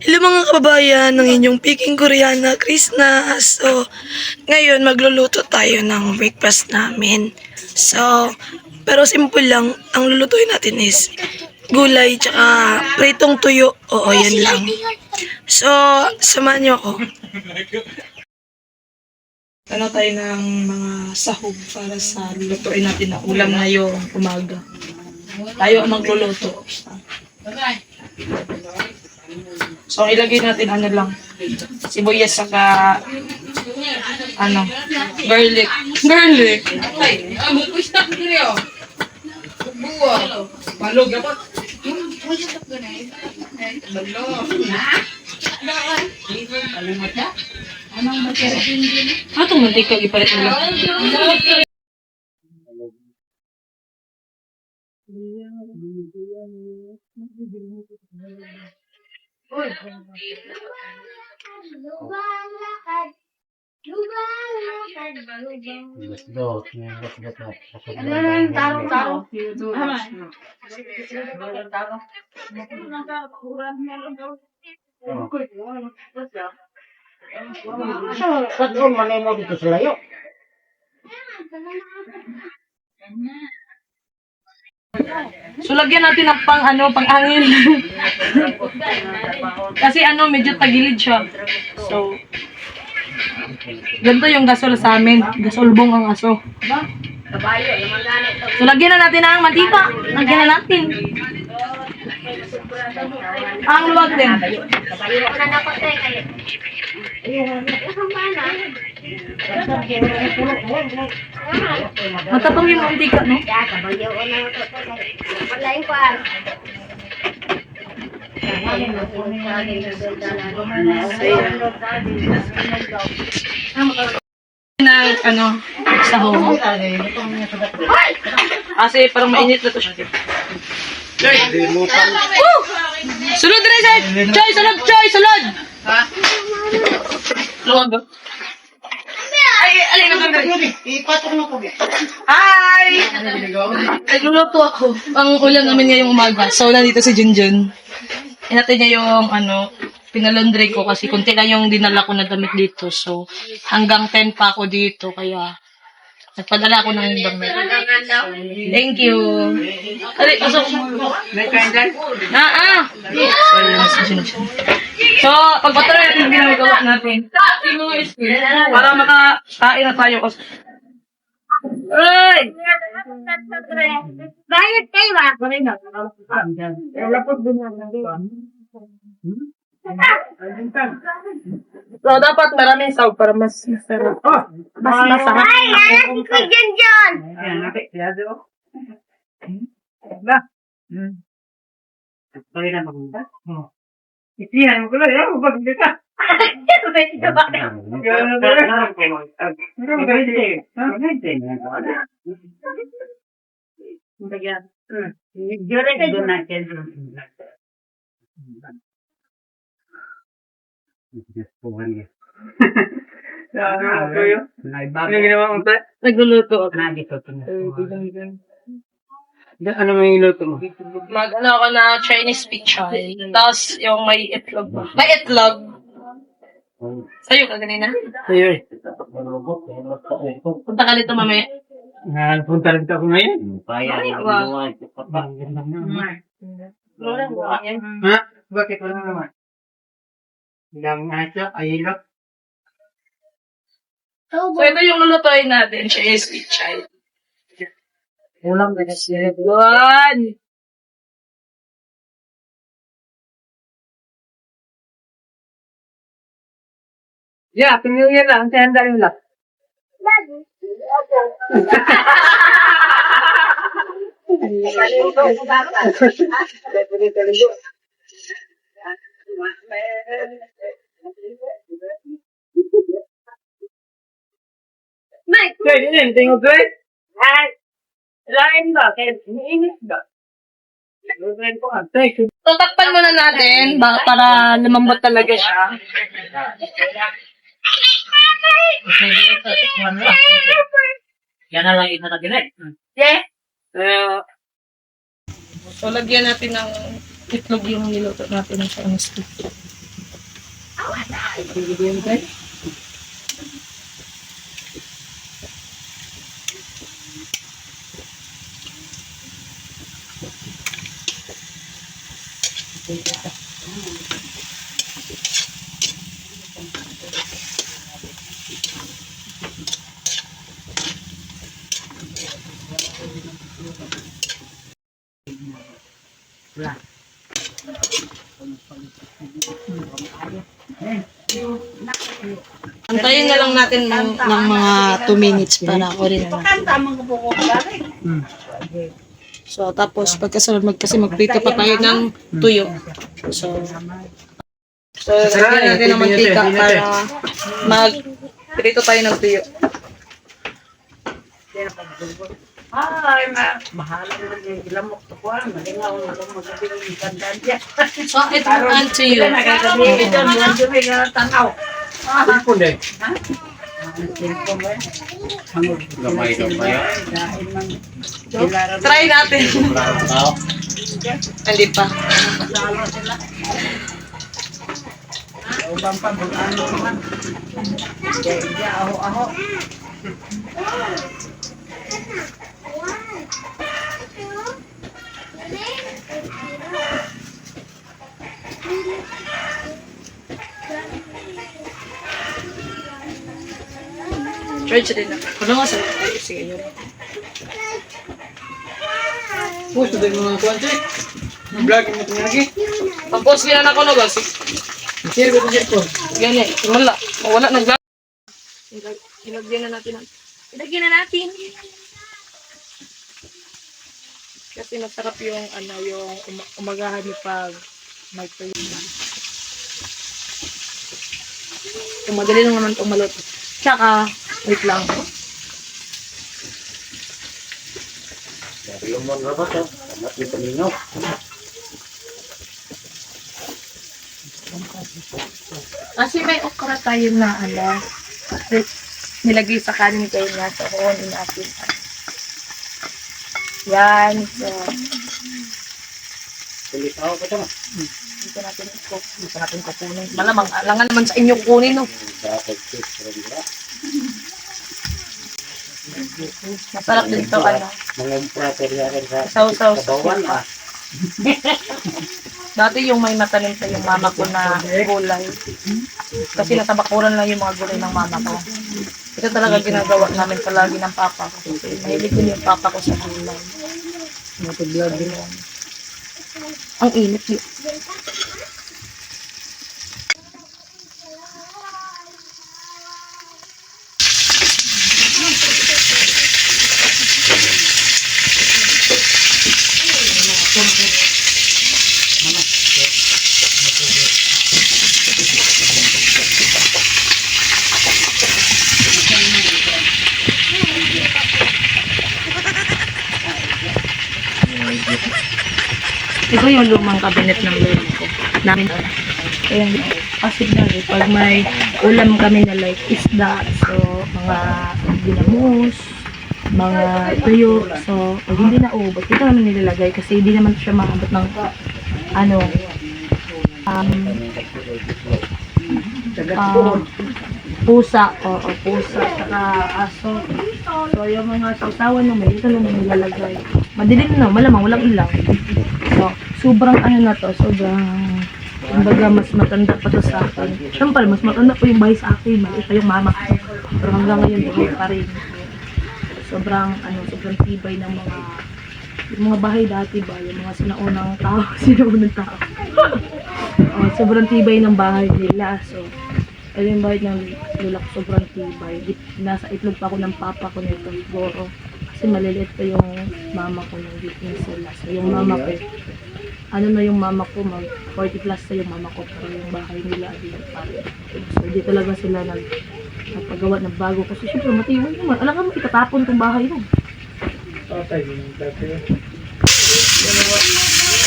Hello mga kababayan ng inyong Peking Koreana, Chris na. So, ngayon magluluto tayo ng breakfast namin. So, pero simple lang. Ang lulutuin natin is gulay tsaka pritong tuyo. Oo, yan lang. So, samahan niyo ako. Ano tayo ng mga sahog para sa lulutuin natin na ulam na yung umaga. Tayo ang magluluto. So, ilagay natin ano lang, sibuyas saka, garlic. Garlic! Balog dapat. Itong mantika, ipalit mo lang. Saan manay mo dito sa layo? So, lagyan natin ng pang-angin. Kasi medyo tagilid siya. So, ganito yung gasol sa amin. Gasolbong ang aso. So, lagyan na natin ang mantika. Lagyan na natin. Ang luwag din. Matatong yung mantika, no? Ng sahog. Kasi parang mainit na to siya. Sulod rin, Joy! Joy, sulod! Joy, sulod! Luwag ba? Ay, alin na doon. Ipatok mo ko. Hi! Nagluluto ako. Ang ulam namin ngayong umaga. So, nandito si Junjun. Inatay niya yung, pinalondre ko kasi kunti lang yung dinala ko na damit dito. So, hanggang 10 pa ako dito. Kaya, nagpadala ako ng damit. Thank you. Alay, pasok. So, yun si Junjun. So, pagpatuloy natin yung ginagawa natin. Para makakain na tayo kasi. Ay! Bakit kayo ba? So, dapat maraming sahog para mas masarap. Mas masarap. Ay, anak ko dyan dyan! Isihan mo ko lang, yan, mabagin ka. Nagluluto ako. Ano may iluto mo? Ako na Chinese pichay. Tapos yung may itlog. May itlog. Sa'yo ka ganina? Sa'yo eh. Punta ka dito mamaya. Punta rin ako ngayon. Ha? Bakit wala naman? Ilang aso, ayilok. So ito yung lulutuin natin. Chinese pichay. Ulam ka na siya. One. Yeah, pinili lang. Tenda yung lang. Pwede din, tingog ko eh. Lain ba? Kaya iniinit ba? So takpan muna natin para lumambot talaga siya. Yan na lang isa na ginay. Yeah. So lagyan natin ng itlog yung niluto natin sa anesthesia. Antayin na lang natin ng mga 2 minutes para ako rin. Kanta mo po ko dali. So, tapos pagkasunod kasi magprito pa tayo ng tuyo. So, lagyan natin ng mantika para magprito tayo ng tuyo. Ay, mahala na yung ilamok to ko. Malingaw na lang magabing yung kandaan niya. So, ito ang tuyo. Nakakabigay dyan, mga dumi nga tanaw. Cellphone eh. Gamay daw ba yan? Try natin. Hindi pa. Ubang pa, ano naman. Kaya, aho-aho. Charge din ako. Ano nga sa mga sige yun. Puso din mga kuwan, Chay. Vlog mo ito lagi. Tapos gina na ko no basi. Share ko ito ko. Gani, wala. Wala nag Ilagyan na natin. Ilagyan na natin. Kasi masarap yung ano yung umagahan ni pag may tuyo na. Kung madali lang naman itong maluto. Tsaka, wait lang. Yung mga rabat ha. Amat yung palingaw. Kasi may okra tayo na ano. Nilagay sa kanin kayo niya. So, kukunin natin. Yan. So, Kulitaw ko ito. dito natin kukunin. Malamang, alangan naman sa inyo kukunin, no? Dapat check pero wala. Masarap din ito, ano. Mga prater yan sa Saw-saw sa bawan suka. ah. Dati yung may matanim sa yung mama ko na gulay. Kasi nasa bakuran lang yung mga gulay ng mama ko. Ito talaga ginagawa namin palagi ng papa ko. Kasi mahilig din yung papa ko sa gulay. Ang init yun. Ito yung lumang kabinet ng lolo ko. Namin. Kaya kasi pag may ulam kami na like isda, so mga ginamos, mga tuyo, so pag hindi na ubos, ito naman nilalagay kasi hindi naman siya maabot ng ano, pusa, pusa, saka aso. So yung mga sausawan naman, ito naman nilalagay. Madilim na, malamang, walang ilaw. So, sobrang ano na to, sobrang, kumbaga mas matanda pa to sa akin. Siyempre, mas matanda po yung bahay sa akin, maliit pa yung mama ko. Pero hanggang ngayon, buhay pa rin. Sobrang, sobrang tibay ng yung mga bahay dati ba, yung mga sinaunang tao, sobrang tibay ng bahay nila. So, yung bahay ng lula ko, sobrang tibay. Nasa itlog pa ako ng papa ko nito, siguro. Kasi maliliit pa yung mama ko nung dito na sila. So, yung mama ko, yung mama ko, 40 plus na yung mama ko, pero yung bahay nila, dito pa rin. So, di talaga sila nagpagawa ng bago. Kasi syempre, matiwag naman. Alam ka mo, itatapon tong bahay mo.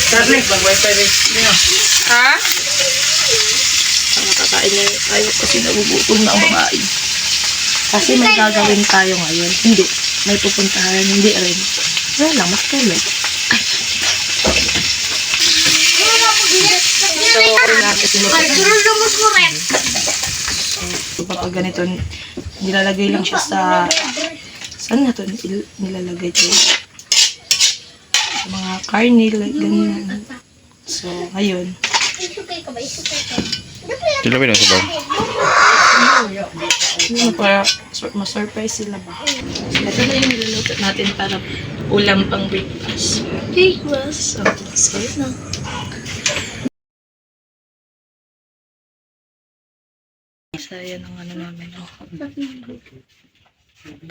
Charlie, mag-wifi rin. Ha? Nakakain na tayo kasi nagugutom na ang babae. Kasi may gagawin tayo ngayon. Hindi. May pupuntahan. Hindi rin. Wala lang, mas kulit. So, natin So, kapag ganito, nilalagay lang siya sa... Saan na ito nilalagay ito? Sa mga karne, like ganyan. So, ngayon. Silawin ang sabaw. Para ma-surprise sila ba? So, ito na yung niluluto natin para ulam pang breakfast. Breakfast. So, yun na. So, yan ang ano namin. Oh.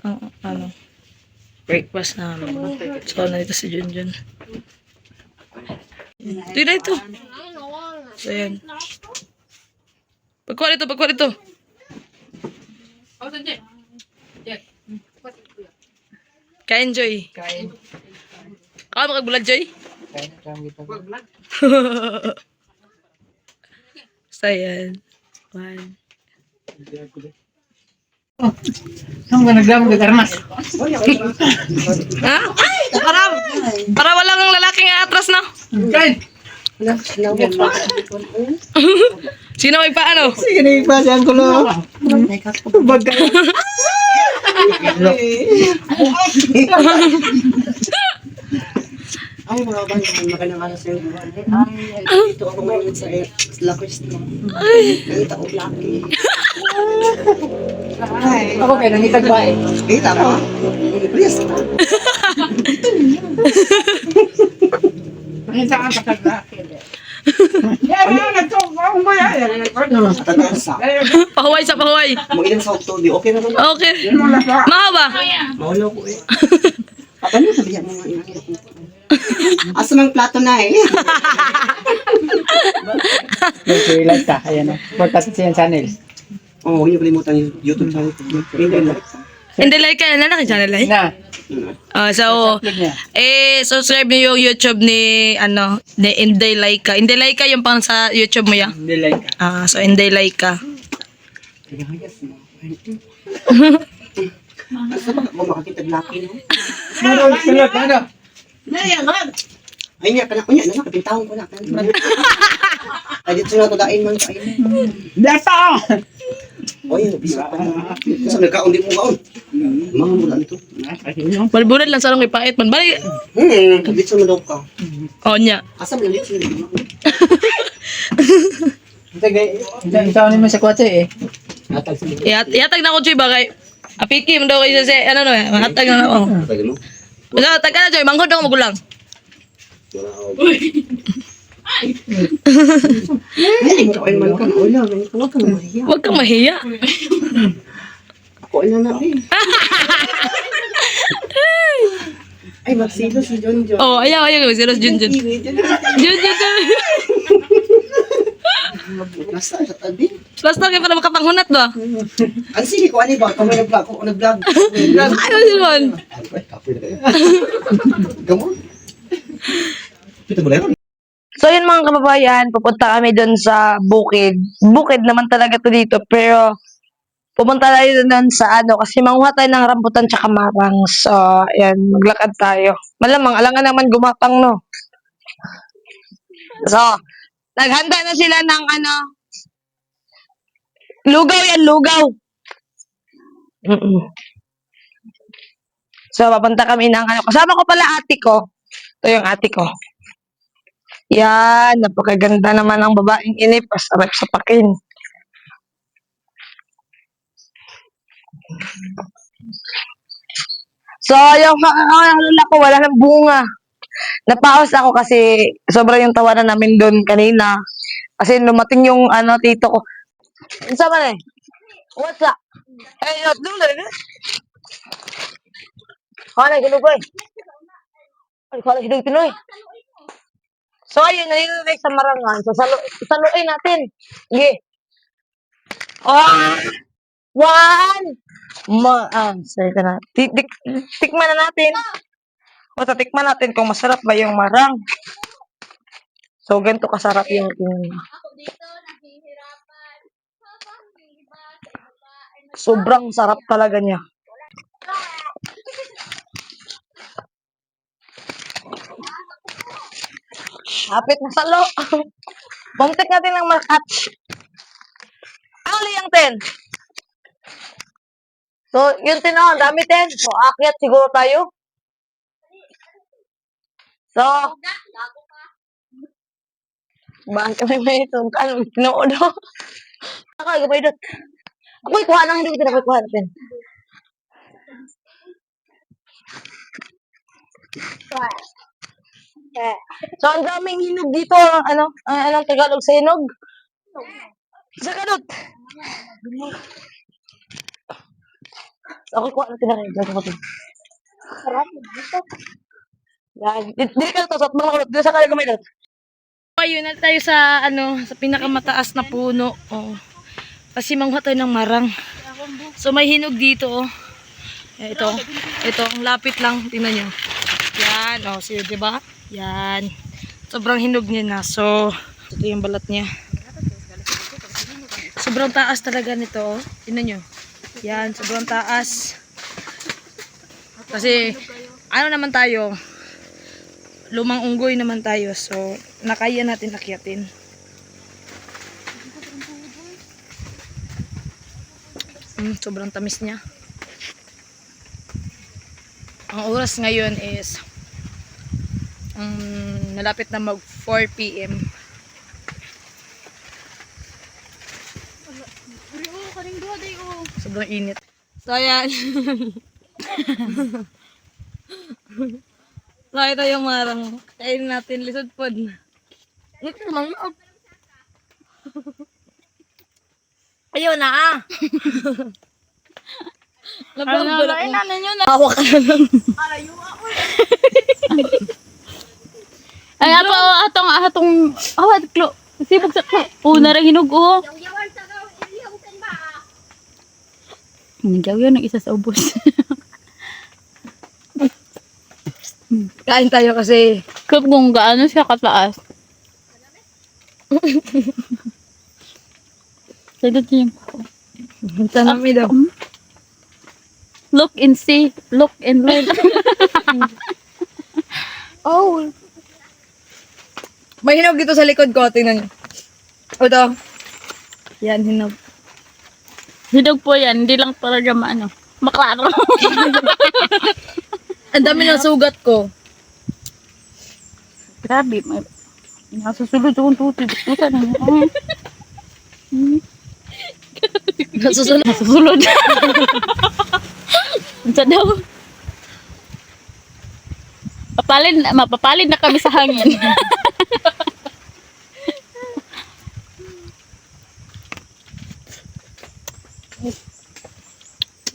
Ang ano, breakfast namin. So, nandito si Junjun. Ito na ito. So, yan. Pagkuha dito, pagkuha dito. Kain, Joy. Kain. Kaka makagbulag, Joy? Kain na kami dito. So, yan. One. Saan ba naglamang gagarmas? Ha? Para walang lalaking atras, no? Kain! Sino may paano? Sige na ipa siyang kulo. Bagay. Ay, mga ba, magandang araw sa iyo. Ay, dito ako ngayon sa Lakers na. Nakita ko Lucky. Ako kayo, nangitag ba eh? Kita mo? Please. Nakita ka sa kag-Lucky. Yan, nagtong ba yan? Tatansa. Pahuway sa pahuway. Mag-ilan sa October, okay naman. Okay. Mahaba. Maulo ko eh. Paano sabihan mo nga inangin ko? Asa mang plato na eh. Nag-realize ka, ayan o. Punta sa siyang channel. Oo, huwag niyo kalimutan yung YouTube channel ko. Hindi like. Hindi like ka na channel ay. Na, So, click niya. subscribe niyo yung YouTube ni ni Inday Laika. Inday Laika yung pang sa YouTube mo ya. Hindi like ka. So Inday Laika. Hayas mo. Asa ba ako makakita Lucky no? Meron, sunod, ano? Ay niya, kanak ko niya, kapitahon ko na. Ay, dito na ito dain man sa iyo. Dasa! Oy, bisa pa na. Sa nagkaon di mo gaon. Mga mula nito. Balbunan lang sa nung ipait man. Bali. Dito mo daw ka. Nya. Asa mo dito? Sige, itaw naman sa kotse eh. Ihatag na ko Joy bagay. Apiki mo daw kayo sa ano no. Hatag na ako. Tagal mo. Wala tag ka na Joy. Manghod ako magulang. Ay, ay man ka. Wala, huwag ka na mahiya. Huwag kang mahiya. Ako na na eh. Ay, magsilo si John John. Oh, ayaw. Serious Junjun. Junjun. Nasa sa tabi. Basta kayo pa na makapanghunat ba? Ano sige ko, ano ba? Kung may nag-vlog, kung nag-vlog. Ayaw din man. Kapoy na kayo. Gamon. Kita mo na So yun mga kababayan, pupunta kami doon sa bukid. Bukid naman talaga to dito, pero pupunta tayo doon sa ano, kasi manguha tayo ng rambutan tsaka marang. So, ayan, maglakad tayo. Malamang, alangan naman gumapang, no? So, naghanda na sila ng ano, lugaw yan, lugaw. So, papunta kami ng ano, kasama ko pala ate ko. Ito yung ate ko. Yan, napakaganda naman ang babaeng ini, pasarap sa pakin. So, yung lola ko, wala ng bunga. Napaos ako kasi sobra yung tawanan namin doon kanina. Kasi lumating yung ano, tito ko. Isa ba na eh? What's up? Eh, doon na rin eh. Kala, ginugoy. Ay, kala, Pinoy. So, ayun, nandito tayo sa Marangan. So, saluin natin. Sige. Oh! One! Sorry ka na. Tikman na natin. O, tatikman natin kung masarap ba yung marang. So, ganito kasarap yung sobrang sarap talaga niya. Hapit na salo. Bumtik natin ng makatch. Huli ang 10. So, yun tin ang dami 10. So, akyat siguro tayo. So, baan kami may itong pinoodo. Ako, gamay dot. Ako'y kuha nang hindi kita kuha natin. So, ang daming hinog dito. Anong Tagalog sa hinog? Sa kanot. So, ako'y kuha natin na rin. Yan. Dili ka na to. Mga kulot. Dili sa kaya gamay dot. Ayun na tayo sa sa pinakamataas na puno. Oh. Kasi mangha tayo ng marang. So may hinog dito oh. Ito ang lapit lang, tingnan niyo. Yan, oh, see, 'di ba? Yan. Sobrang hinog niya na. So ito yung balat niya. Sobrang taas talaga nito, oh. Tingnan niyo. Yan, sobrang taas. Kasi ano naman tayo? Lumang unggoy naman tayo. So nakaya natin akyatin. Sobrang tamis niya. Ang oras ngayon is nalapit na mag 4 PM. Sobrang init. So ayan. So ito yung marang. Kainin natin lisod pod. Ito naman. Ayaw na ah. Labang bulak mo. Hawak ka na lang. Ay, atong, klo. Sibog sa klo. Una rin hinog, oh. Nagyaw ng isa sa ubos. Kain tayo kasi Kung gaano siya kataas. Tignan niyo yung tanami daw. Look and see. Look and learn. Oh. May hinog dito sa likod ko. Tingnan niyo. Ito. Yan, hinog. Hinog po yan. Hindi lang talaga maklaro. Ang dami ng sugat ko. Grabe. Nasusulod akong tuti. Tuta na yun. Nasusunod. Nasusulod. Sa daw. Mapapalid na kami sa hangin.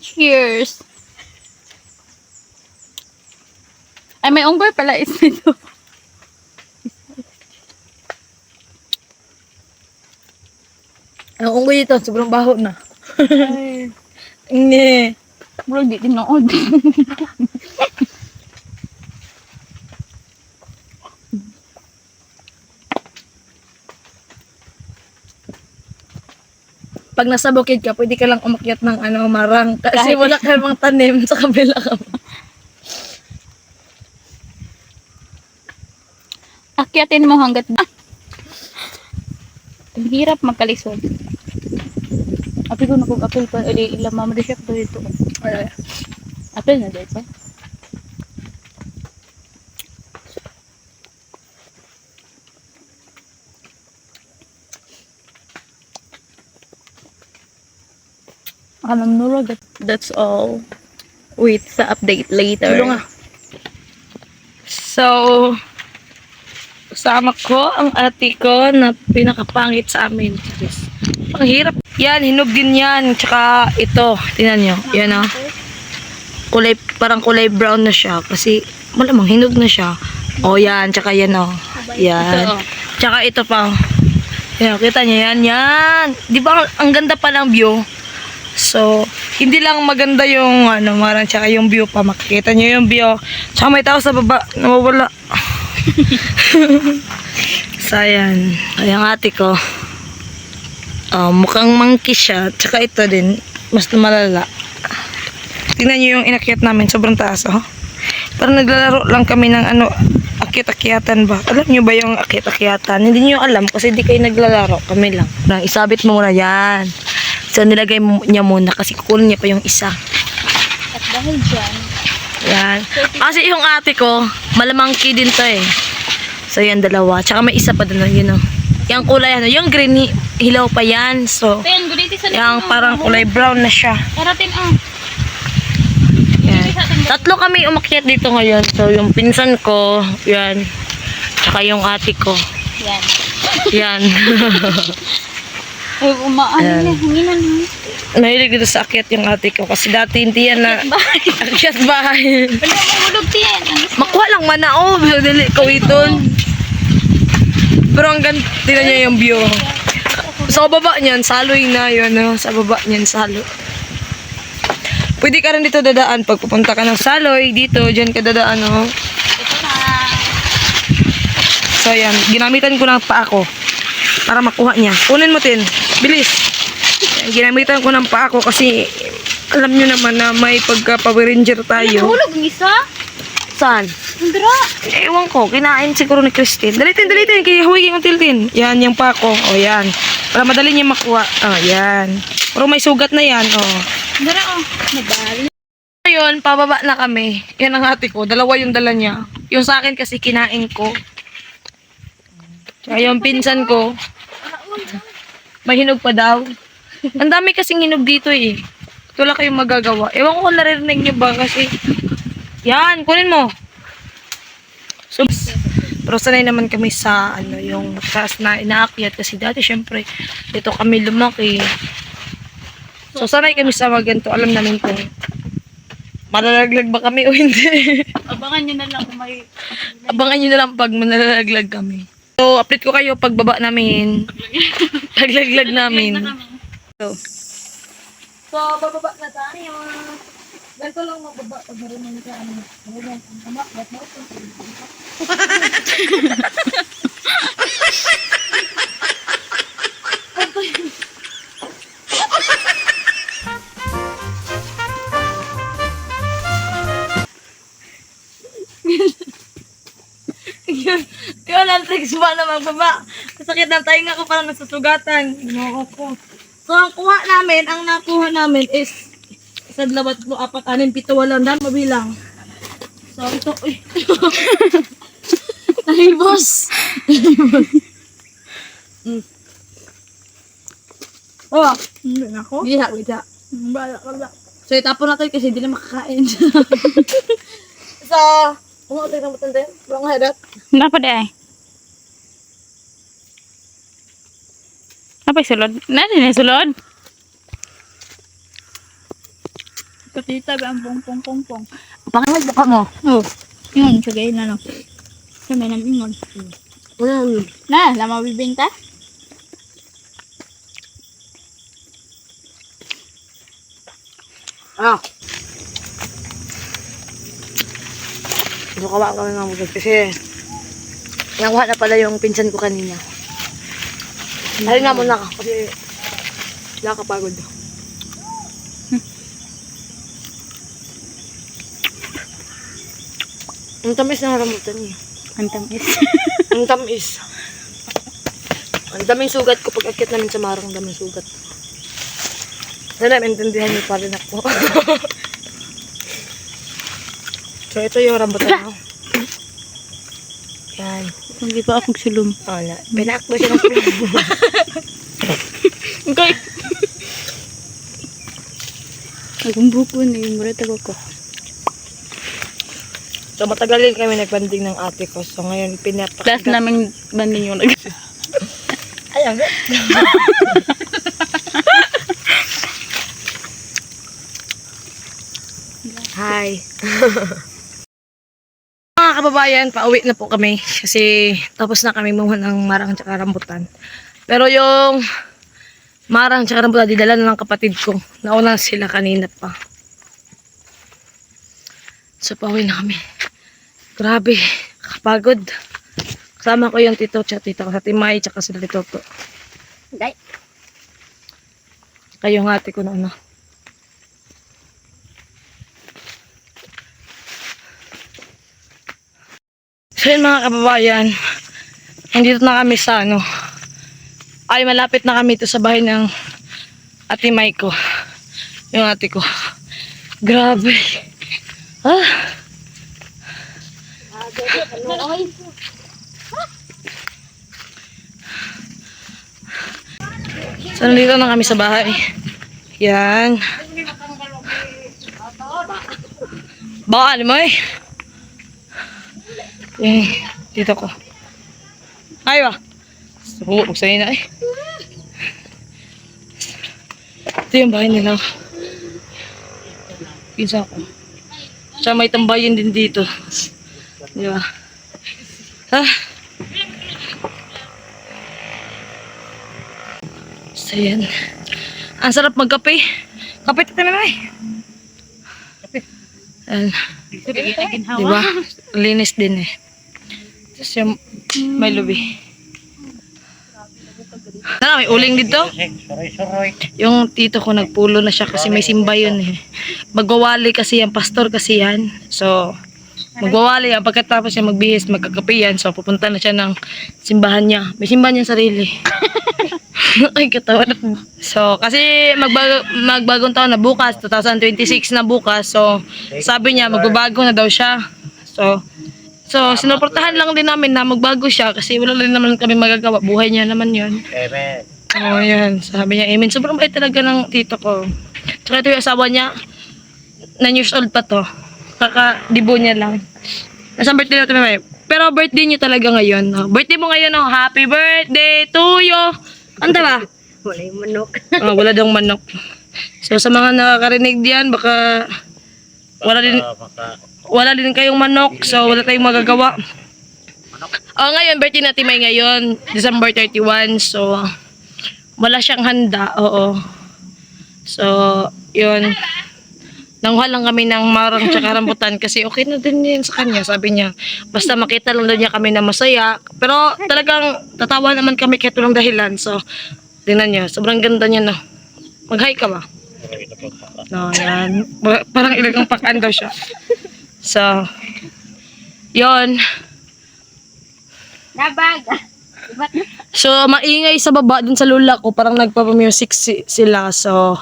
Cheers. Ay, may unggoy pala is nito. Ang unggoy ito, sobrang baho na. Hindi. Bro, di tinood. Pag nasa bukid ka, pwede ka lang umakyat ng marang. Kasi wala ka namang tanim sa kabila ka. Akyatin mo hanggat ang hirap magkalisod. Apil ko na kung apil pa. Ilang mama siya po dito. Ay. Apil na dito. Anong nurag? That's all. Wait sa update later. Tulo nga. So, kasama ko ang ate ko na pinakapangit sa amin. Yes. Ang hirap. Yan, hinog din yan. Tsaka ito, tingnan nyo. Yan ah. Parang kulay brown na siya. Kasi malamang hinog na siya. O yan, tsaka yan oh. Yan. Tsaka ito pa. Yan, kita nyo yan. Yan. Di ba ang ganda pa ng view? So, hindi lang maganda yung marang tsaka yung view pa. Makikita nyo yung view. Tsaka may tao sa baba. Nawawala. So, ayan. Ayan ate ko. Mukhang monkey siya. Tsaka ito din. Mas malala. Tingnan nyo yung inakyat namin. Sobrang taas, oh. Parang naglalaro lang kami ng akyat-akyatan ba? Alam nyo ba yung akyat-akyatan? Hindi nyo alam kasi hindi kayo naglalaro. Kami lang. Isabit mo muna yan. So, nilagay niya muna kasi kukunin niya pa yung isa. At dahil dyan, Yan. Kasi yung ate ko, malamang key din to eh. So, yan, dalawa. Tsaka may isa pa doon, yun o. Yung kulay, ano, yung green, hilaw pa yan. So, Ten, guliti sa yung parang kulay brown na siya. Karatin Yan. Tatlo kami umakyat dito ngayon. So, yung pinsan ko, yan. Tsaka yung ate ko. Yan. Yan. Ay, umaan na. Hanginan mo. Mahilig dito sa akyat yung ate ko. Kasi dati hindi yan na akyat bahay. Wala mo hulog Ten. Makuha lang man na, oh. Dili ko iton. Pero hanggang tinan niya yung view. Sa baba niyan, saloy na yun. No? Sa baba niyan, salo. Pwede ka rin dito dadaan. Pag pupunta ka ng saloy, dito, dyan ka dadaan. No? Ito na. So, yan. Ginamitan ko ng paa ko para makuha niya. Kunin mo, Tin. Bilis. Yan, ginamitan ko ng paa ko kasi alam nyo naman na may pagka-Power Ranger tayo. Hulog ng isa. Saan? Andra. Ewan ko, kinain siguro ni Christine. Dalitin, kaya huwagin yung tiltin. Yan, yung pako. O, yan. Para madali niya makuha. O, yan. Pero may sugat na yan, o. Andra, nabali. Ngayon, pababa na kami. Yan ang ate ko. Dalawa yung dala niya. Yung sa akin kasi kinain ko. Tsaka yung pinsan ko, may hinog pa daw. Ang dami kasing hinog dito eh. Wala kayong magagawa. Ewan ko kung naririnig niyo ba kasi. Yan, kunin mo. So, pero sanay naman kami sa ano yung taas na inaakyat kasi dati syempre dito kami lumaki. So sanay kami sa maganto. Alam namin kung malalaglag ba kami o hindi. Abangan nyo na lang kung may... Abangan nyo na lang pag malalaglag kami. So, update ko kayo pag baba namin. Paglaglag namin. So, bababa na tayo. Ganito lang mababa pag marunong ka. Marunong ang umakbat mo. Yun ang tricks ba na magbaba. Kasakit ng tainga ko parang nasusugatan. Ginoo ko. So, ang nakuha namin is isa, dalawa, tatlo, apat, anim, pito, walang daan mabilang. So, ito, uy. Nahibos. Oh, Hindi na ako. gita. Bala. So, itapon natin kasi hindi na makakain. So, umuotay na matanda yun. Walang hadat. Napa di ay? Napa'y sulod? Nani na sulod? Katita ba ang pong. Pakingag baka mo. Oh, yun, sagay na no. Sa may namingon. Na, lama bibinta? Ah. Kawa kami ng mugad kasi nakuha na pala yung pinsan ko kanina. Dahil nga muna ka kasi nakakapagod. Ang tamis ng rambutan niya. Ang tamis. Ang tamis. Ang daming sugat ko pag akit namin sa marang, daming sugat. Sana maintindihan niyo pa rin ako. So, ito yung rambutan ko. Yan. Hindi pa akong sulom. Wala. Pinakbo siya ng sulom. Okay. Agong buko na yung mura tago ko. So, matagal din kami nagbanding ng ate ko. So, ngayon, Last namin banding yung nag... Ayan. Hi. Mga kababayan, pauwi na po kami. Kasi, tapos na kami mumuha ng marang tsaka rambutan. Pero yung marang tsaka rambutan, didala na ng kapatid ko. Nauna sila kanina pa. So, pauwi na kami. Grabe, kapagod. Kasama ko yung tito tsaka tita ko sa Timay tsaka sila Toto. Day. Tsaka yung ate ko na ano. So yun mga kababayan, nandito na kami sa ano. Ay malapit na kami ito sa bahay ng Ate Mai ko. Yung ate ko. Grabe. Ah. So, nandito na kami sa bahay. Yan. Baka, mo eh. Yan. Dito ko. Ay, ba? Huwag sa'yo na eh. Ito yung bahay nila. Pinsa ko. Tsaka may tambayan din dito. Di ba? Ah. So, yan. Ang sarap magkape. Kape tayo na eh. Di ba? Linis din eh. Tapos yung may lubi. May uling dito. Yung tito ko nagpulo na siya kasi may simba yun eh. Magwawali kasi yan, pastor kasi yan. So, magwawali yan. Pagkatapos niya magbihis, magkakape yan. So, pupunta na siya ng simbahan niya. May simbahan niya sarili. Ay, katawa na. So, kasi magbagong taon na bukas, 2026 na bukas. So, sabi niya, magbabago na daw siya. So, sinuportahan lang din namin na magbago siya kasi wala rin naman kami magagawa. Buhay niya naman yun. Amen. Oh, yan. Sabi niya, amen. Sobrang bait talaga ng tito ko. Tsaka ito yung asawa niya. 9 years old pa to. Kaka-dibo niya lang. Nasaan birthday natin may? Pero birthday niya talaga ngayon. Birthday mo ngayon, oh. Happy birthday to you. Anta ba? Wala yung manok. Oh, wala daw manok. So, sa mga nakakarinig diyan, baka wala din kayong manok, so wala tayong magagawa. Oh, ngayon, birthday natin may ngayon, December 31, so wala siyang handa, oo. So, yun. Nanguha lang kami ng marang tsaka rambutan kasi okay na din yun sa kanya, sabi niya. Basta makita lang daw niya kami na masaya. Pero talagang tatawa naman kami kahit walang dahilan. So, tingnan niyo, sobrang ganda niya na. Mag-hi ka ba? No, yan. Parang ilagang pakaan daw siya. So, yon. Nabag. So, maingay sa baba dun sa lula ko. Parang nagpapamusic sila. So,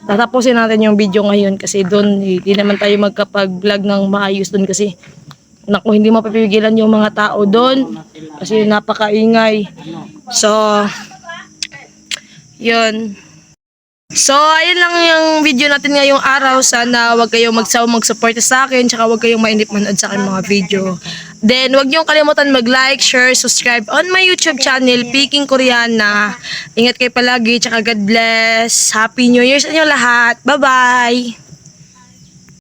tatapusin natin yung video ngayon kasi dun, hindi naman tayo magkapag-vlog ng maayos dun kasi naku, hindi mapapigilan yung mga tao dun kasi napakaingay. So, yun. So, ayun lang yung video natin ngayong araw. Sana wag kayong magsawang mag-support sa akin, tsaka wag kayong mainip manood sa akin mga video. Then, wag niyong kalimutan mag-like, share, subscribe on my YouTube channel, Peking Koreana. Ingat kayo palagi, tsaka God bless. Happy New Year sa inyo lahat. Bye-bye!